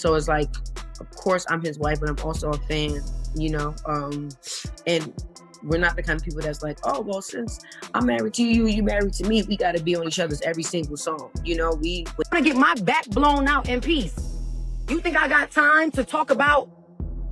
So it's like, of course I'm his wife, but I'm also a fan, and we're not the kind of people that's like, oh, well, since I'm married to you, you married to me, we got to be on each other's every single song. We want to get my back blown out in peace. You think I got time to talk about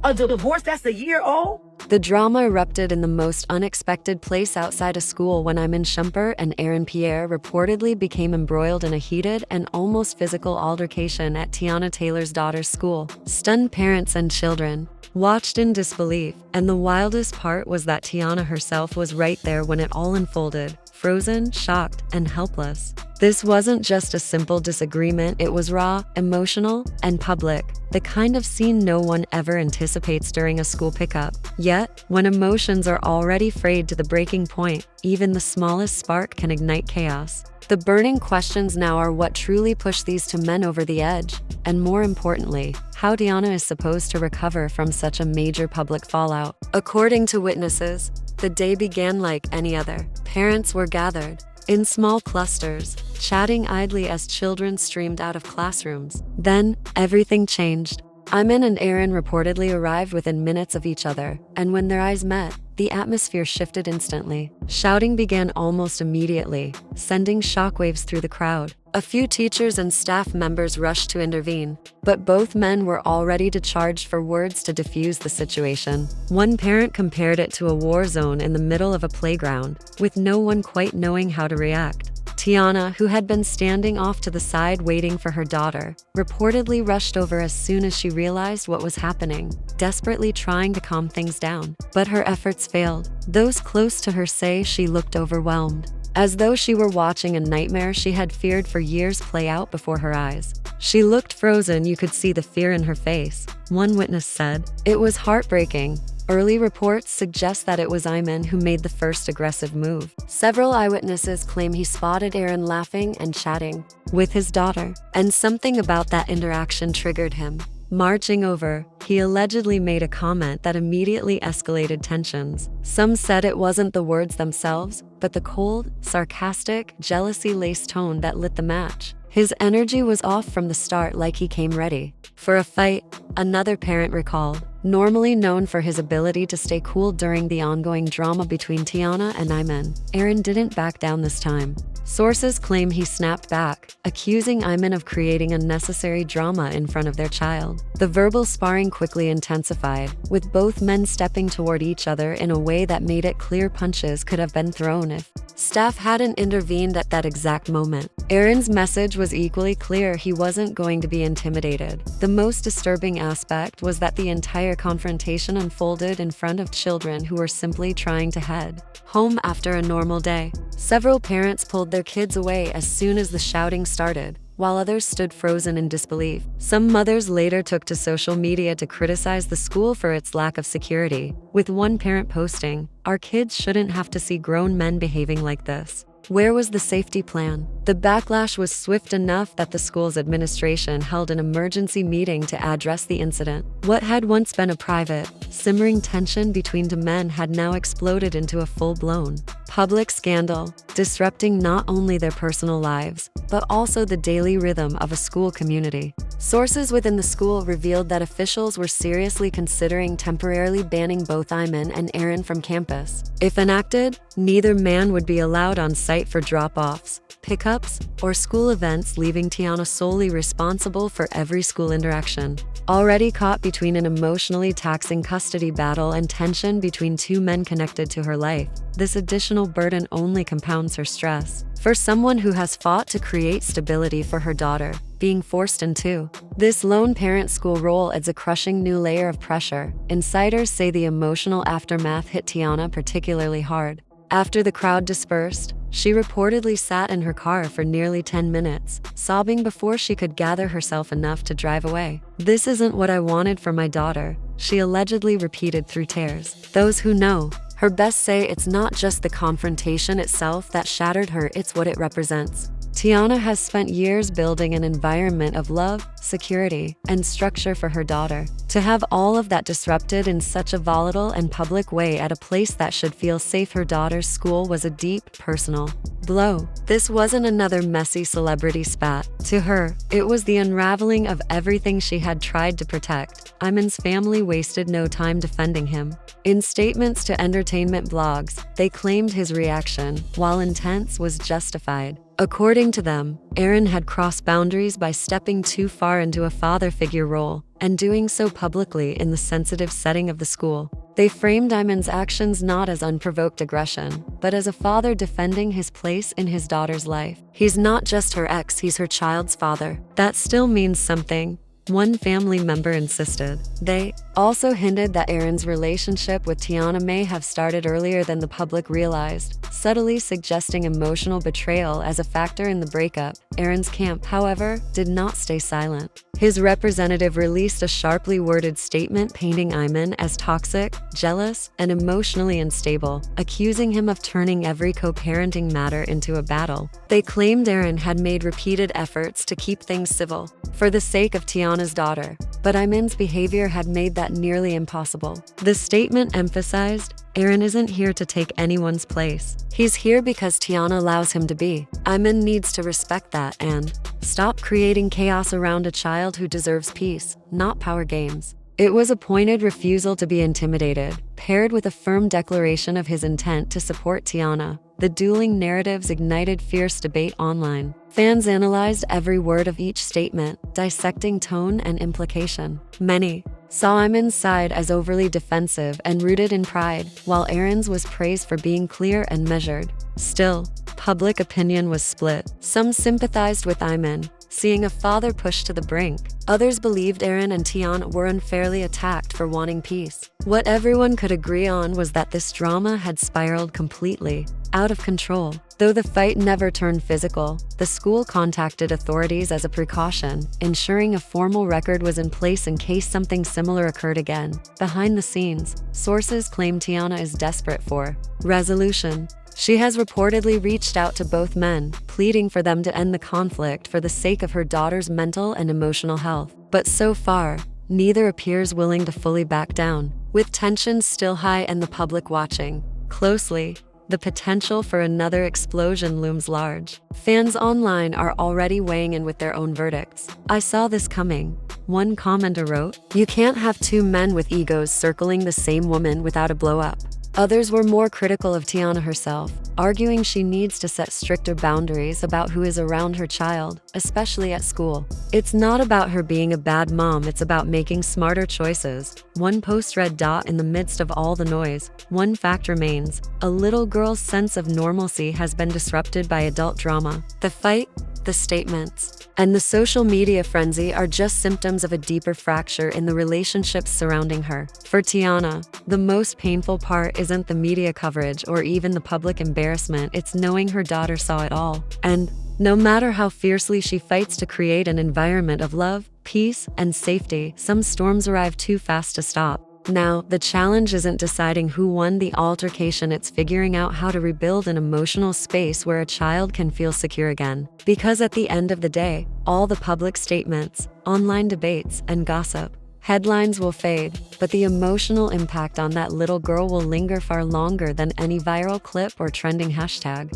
a divorce that's a year old? The drama erupted in the most unexpected place outside a school when Iman Shumpert and Aaron reportedly became embroiled in a heated and almost physical altercation at Teyana Taylor's daughter's school. Stunned parents and children watched in disbelief, and the wildest part was that Teyana herself was right there when it all unfolded, frozen, shocked, and helpless. This wasn't just a simple disagreement, it was raw, emotional, and public, the kind of scene no one ever anticipates during a school pickup. Yet, when emotions are already frayed to the breaking point, even the smallest spark can ignite chaos. The burning questions now are what truly pushed these two men over the edge, and more importantly, how Teyana is supposed to recover from such a major public fallout. According to witnesses, the day began like any other. Parents were gathered in small clusters, chatting idly as children streamed out of classrooms. Then, everything changed. Iman and Aaron reportedly arrived within minutes of each other, and when their eyes met, the atmosphere shifted instantly. Shouting began almost immediately, sending shockwaves through the crowd. A few teachers and staff members rushed to intervene, but both men were already charged for words to defuse the situation. One parent compared it to a war zone in the middle of a playground, with no one quite knowing how to react. Teyana, who had been standing off to the side waiting for her daughter, reportedly rushed over as soon as she realized what was happening, desperately trying to calm things down. But her efforts failed. Those close to her say she looked overwhelmed, as though she were watching a nightmare she had feared for years play out before her eyes. She looked frozen, you could see the fear in her face. One witness said, "It was heartbreaking." Early reports suggest that it was Iman who made the first aggressive move. Several eyewitnesses claim he spotted Aaron laughing and chatting with his daughter, and something about that interaction triggered him. Marching over, he allegedly made a comment that immediately escalated tensions. Some said it wasn't the words themselves, but the cold, sarcastic, jealousy-laced tone that lit the match. His energy was off from the start, like he came ready for a fight, another parent recalled. Normally known for his ability to stay cool during the ongoing drama between Teyana and Iman, Aaron didn't back down this time. Sources claim he snapped back, accusing Iman of creating unnecessary drama in front of their child. The verbal sparring quickly intensified, with both men stepping toward each other in a way that made it clear punches could have been thrown if staff hadn't intervened at that exact moment. Aaron's message was equally clear: he wasn't going to be intimidated. The most disturbing aspect was that the entire confrontation unfolded in front of children who were simply trying to head home after a normal day. Several parents pulled their kids away as soon as the shouting started, while others stood frozen in disbelief. Some mothers later took to social media to criticize the school for its lack of security, with one parent posting, "Our kids shouldn't have to see grown men behaving like this. Where was the safety plan?" The backlash was swift enough that the school's administration held an emergency meeting to address the incident. What had once been a private, simmering tension between two men had now exploded into a full-blown public scandal, disrupting not only their personal lives, but also the daily rhythm of a school community. Sources within the school revealed that officials were seriously considering temporarily banning both Iman and Aaron from campus. If enacted, neither man would be allowed on site for drop-offs, pickups, or school events, leaving Teyana solely responsible for every school interaction. Already caught between an emotionally taxing custody battle and tension between two men connected to her life, this additional burden only compounds her stress. For someone who has fought to create stability for her daughter, being forced into this lone parent school role adds a crushing new layer of pressure. Insiders say the emotional aftermath hit Teyana particularly hard. After the crowd dispersed, she reportedly sat in her car for nearly 10 minutes, sobbing before she could gather herself enough to drive away. "This isn't what I wanted for my daughter," she allegedly repeated through tears. Those who know her best say it's not just the confrontation itself that shattered her, it's what it represents. Teyana has spent years building an environment of love, security, and structure for her daughter. To have all of that disrupted in such a volatile and public way at a place that should feel safe, her daughter's school, was a deep, personal blow. This wasn't another messy celebrity spat. To her, it was the unraveling of everything she had tried to protect. Iman's family wasted no time defending him. In statements to entertainment blogs, they claimed his reaction, while intense, was justified. According to them, Aaron had crossed boundaries by stepping too far into a father figure role, and doing so publicly in the sensitive setting of the school. They framed Iman's actions not as unprovoked aggression, but as a father defending his place in his daughter's life. He's not just her ex, he's her child's father. That still means something, one family member insisted. They also hinted that Aaron's relationship with Teyana may have started earlier than the public realized, subtly suggesting emotional betrayal as a factor in the breakup. Aaron's camp, however, did not stay silent. His representative released a sharply worded statement painting Iman as toxic, jealous, and emotionally unstable, accusing him of turning every co-parenting matter into a battle. They claimed Aaron had made repeated efforts to keep things civil, for the sake of Teyana's daughter, but Iman's behavior had made that nearly impossible. The statement emphasized, Aaron isn't here to take anyone's place. He's here because Teyana allows him to be. Iman needs to respect that and stop creating chaos around a child who deserves peace, not power games. It was a pointed refusal to be intimidated, paired with a firm declaration of his intent to support Teyana. The dueling narratives ignited fierce debate online. Fans analyzed every word of each statement, dissecting tone and implication. Many saw Iman's side as overly defensive and rooted in pride, while Aaron's was praised for being clear and measured. Still, public opinion was split. Some sympathized with Iman, seeing a father pushed to the brink. Others believed Aaron and Teyana were unfairly attacked for wanting peace. What everyone could agree on was that this drama had spiraled completely out of control. Though the fight never turned physical, the school contacted authorities as a precaution, ensuring a formal record was in place in case something similar occurred again. Behind the scenes, sources claim Teyana is desperate for resolution. She has reportedly reached out to both men, pleading for them to end the conflict for the sake of her daughter's mental and emotional health. But so far, neither appears willing to fully back down. With tensions still high and the public watching closely, the potential for another explosion looms large. Fans online are already weighing in with their own verdicts. I saw this coming. One commenter wrote, "You can't have two men with egos circling the same woman without a blow-up." Others were more critical of Teyana herself, arguing she needs to set stricter boundaries about who is around her child, especially at school. It's not about her being a bad mom, it's about making smarter choices. One post read, "In the midst of all the noise, one fact remains. A little girl's sense of normalcy has been disrupted by adult drama." The fight, the statements, and the social media frenzy are just symptoms of a deeper fracture in the relationships surrounding her. For Teyana, the most painful part isn't the media coverage or even the public embarrassment, it's knowing her daughter saw it all. And no matter how fiercely she fights to create an environment of love, peace, and safety, some storms arrive too fast to stop. Now, the challenge isn't deciding who won the altercation, it's figuring out how to rebuild an emotional space where a child can feel secure again. Because at the end of the day, all the public statements, online debates, and gossip, headlines will fade, but the emotional impact on that little girl will linger far longer than any viral clip or trending hashtag.